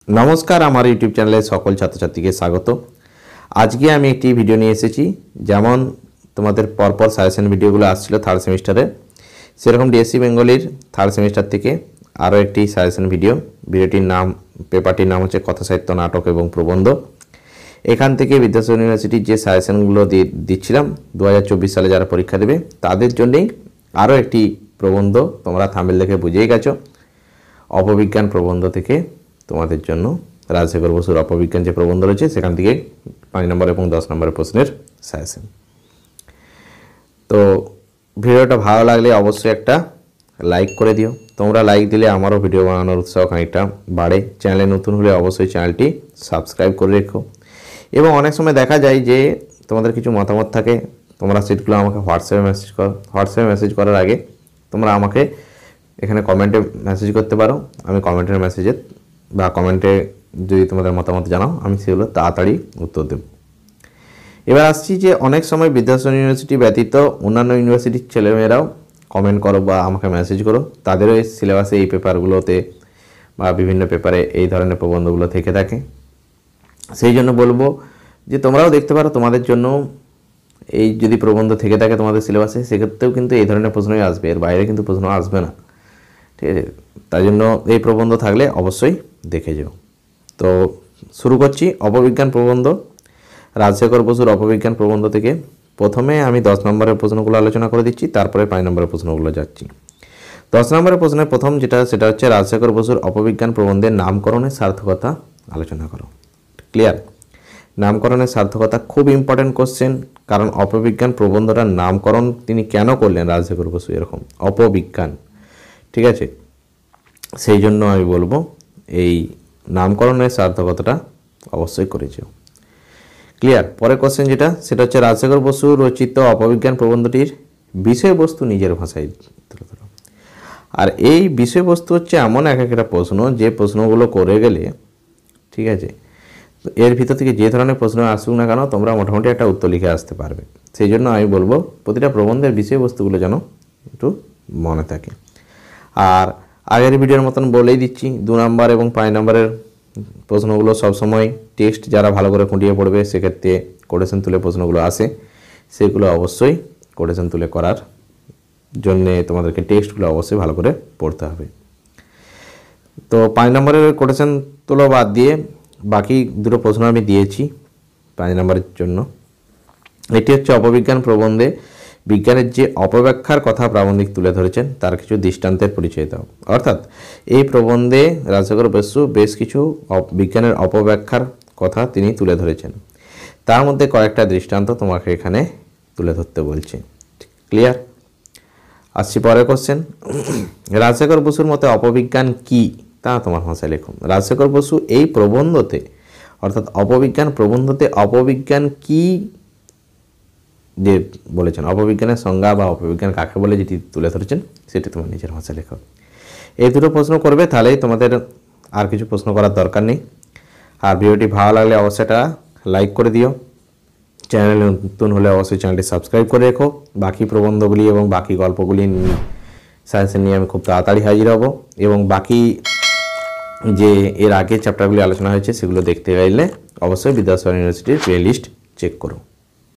নমস্কার, আমার ইউটিউব চ্যানেলে সকল ছাত্রছাত্রীকে স্বাগত। আজকে আমি একটি ভিডিও নিয়ে এসেছি। যেমন তোমাদের পরপর সাজেশন ভিডিওগুলো আসছিল থার্ড সেমিস্টারে, সেরকম ডিএসসি বেঙ্গলির থার্ড সেমিস্টার থেকে আরও একটি সাজেশন ভিডিওটির নাম, পেপারটির নাম হচ্ছে কথা সাহিত্য, নাটক এবং প্রবন্ধ। এখান থেকে বিদ্যাসাগর ইউনিভার্সিটির যে সাজেশনগুলো দিচ্ছিলাম 2024 সালে যারা পরীক্ষা দেবে তাদের জন্যেই আরও একটি প্রবন্ধ, তোমরা থাম্বনেল দেখে বুঝেই গেছো। অপবিজ্ঞান প্রবন্ধ থেকে তোমাদের জন্য রাজশেখর বসুর অপবিজ্ঞান যে প্রবন্ধ রয়েছে সেখান থেকে 5 নম্বর এবং 10 নম্বরের প্রশ্নের সাজেশন। তো ভিডিওটা ভালো লাগলে অবশ্যই একটা লাইক করে দিও। তোমরা লাইক দিলে আমারও ভিডিও বানানোর উৎসাহ খানিকটা বাড়ে। চ্যানেলে নতুন হলে অবশ্যই চ্যানেলটি সাবস্ক্রাইব করে রেখো। এবং অনেক সময় দেখা যায় যে তোমাদের কিছু মতামত থাকে, তোমরা সেগুলো আমাকে হোয়াটসঅ্যাপে মেসেজ করো। হোয়াটসঅ্যাপে মেসেজ করার আগে তোমরা আমাকে এখানে কমেন্টে মেসেজ করতে পারো। আমি কমেন্টের মেসেজে বা কমেন্টে যদি তোমাদের মতামত জানাও, আমি সেগুলো তাড়াতাড়ি উত্তর দেব। এবার আসছি যে অনেক সময় বিদ্যাসাগর ইউনিভার্সিটি ব্যতীত অন্যান্য ইউনিভার্সিটির ছেলেমেয়েরাও কমেন্ট করো বা আমাকে মেসেজ করো, তাদেরও এই সিলেবাসে এই পেপারগুলোতে বা বিভিন্ন পেপারে এই ধরনের প্রবন্ধগুলো থেকে থাকে। সেই জন্য বলবো যে তোমরাও দেখতে পারো, তোমাদের জন্য এই যদি প্রবন্ধ থেকে থাকে তোমাদের সিলেবাসে, সেক্ষেত্রেও কিন্তু এই ধরনের প্রশ্নই আসবে, এর বাইরে কিন্তু প্রশ্ন আসবে না। ঠিক আছে, তাই জন্য এই প্রবন্ধ থাকলে অবশ্যই দেখে যাও। তো শুরু করছি অপবিজ্ঞান প্রবন্ধ, রাজশেখর বসুর অপবিজ্ঞান প্রবন্ধ থেকে। প্রথমে আমি 10 নম্বরের প্রশ্নগুলো আলোচনা করে দিচ্ছি, তারপরে 5 নম্বরের প্রশ্নগুলো যাচ্ছি। 10 নম্বরের প্রশ্নের প্রথম সেটা হচ্ছে রাজশেখর বসুর অপবিজ্ঞান প্রবন্ধের নামকরণের সার্থকতা আলোচনা করো। ক্লিয়ার? নামকরণের সার্থকতা খুব ইম্পর্টেন্ট কোশ্চেন, কারণ অপবিজ্ঞান প্রবন্ধটার নামকরণ তিনি কেন করলেন রাজশেখর বসু এরকম অপবিজ্ঞান, ঠিক আছে? সেই জন্য আমি বলবো এই নামকরণের সার্থকতাটা অবশ্যই করেছে। ক্লিয়ার? পরের কোশ্চেন সেটা হচ্ছে রাজশেখর বসু রচিত অপবিজ্ঞান প্রবন্ধটির বিষয়বস্তু নিজের ভাষায় তুলে ধরো। আর এই বিষয়বস্তু হচ্ছে এমন একটা প্রশ্ন, যে প্রশ্নগুলো করে গেলে, ঠিক আছে, এর ভিতর থেকে যে ধরনের প্রশ্ন আসুক না কেন তোমরা মোটামুটি একটা উত্তর লিখে আসতে পারবে। সেই জন্য আমি বলবো প্রতিটা প্রবন্ধের বিষয়বস্তুগুলো যেন একটু মনে থাকে। আর আগের ভিডিওর মতন বলেই দিচ্ছি, 2 নম্বর এবং 5 নম্বরের প্রশ্নগুলো সবসময় টেক্সট যারা ভালো করে খুঁটিয়ে পড়বে, সেক্ষেত্রে কোটেশন তুলে প্রশ্নগুলো আসে, সেগুলো অবশ্যই কোটেশন তুলে করার জন্যে তোমাদেরকে টেক্সটগুলো অবশ্যই ভালো করে পড়তে হবে। তো 5 নম্বরের কোটেশন তুলো বাদ দিয়ে বাকি দুটো প্রশ্ন আমি দিয়েছি 5 নম্বরের জন্য। এটি হচ্ছে অপবিজ্ঞান প্রবন্ধে বিজ্ঞানের যে অপব্যাখ্যার কথা প্রাবন্ধিক তুলে ধরেছেন তার কিছু দৃষ্টান্তের পরিচয় দাও। অর্থাৎ এই প্রবন্ধে রাজশেখর বসু বেশ কিছু বিজ্ঞানের অপব্যাখ্যার কথা তিনি তুলে ধরেছেন, তার মধ্যে কয়েকটা দৃষ্টান্ত তোমাকে এখানে তুলে ধরতে বলছে। ক্লিয়ার? আসছি পরের কোশ্চেন। রাজশেখর বসুর মতে অপবিজ্ঞান কি তা তোমার ভাষায় লেখো। রাজশেখর বসু এই প্রবন্ধতে, অর্থাৎ অপবিজ্ঞান প্রবন্ধতে অপবিজ্ঞান কি যে বলেছেন, অপবিজ্ঞানের সংজ্ঞা বা অপবিজ্ঞান কাকে বলে যেটি তুলে ধরেছেন সেটি তোমার নিজের ভাষায় লেখো। এই দুটো প্রশ্ন করবে, তাহলেই তোমাদের আর কিছু প্রশ্ন করার দরকার নেই। আর ভিডিওটি ভালো লাগলে অবশ্যই একটা লাইক করে দিও। চ্যানেলে নতুন হলে অবশ্যই চ্যানেলটি সাবস্ক্রাইব করে রেখো। বাকি প্রবন্ধগুলি এবং বাকি গল্পগুলি সায়েন্সের নিয়ে আমি খুব তাড়াতাড়ি হাজির হব, এবং বাকি যে এর আগে চ্যাপ্টারগুলি আলোচনা হয়েছে সেগুলো দেখতে চাইলে অবশ্যই বিদ্যাসাগর ইউনিভার্সিটির প্লে লিস্ট চেক করো।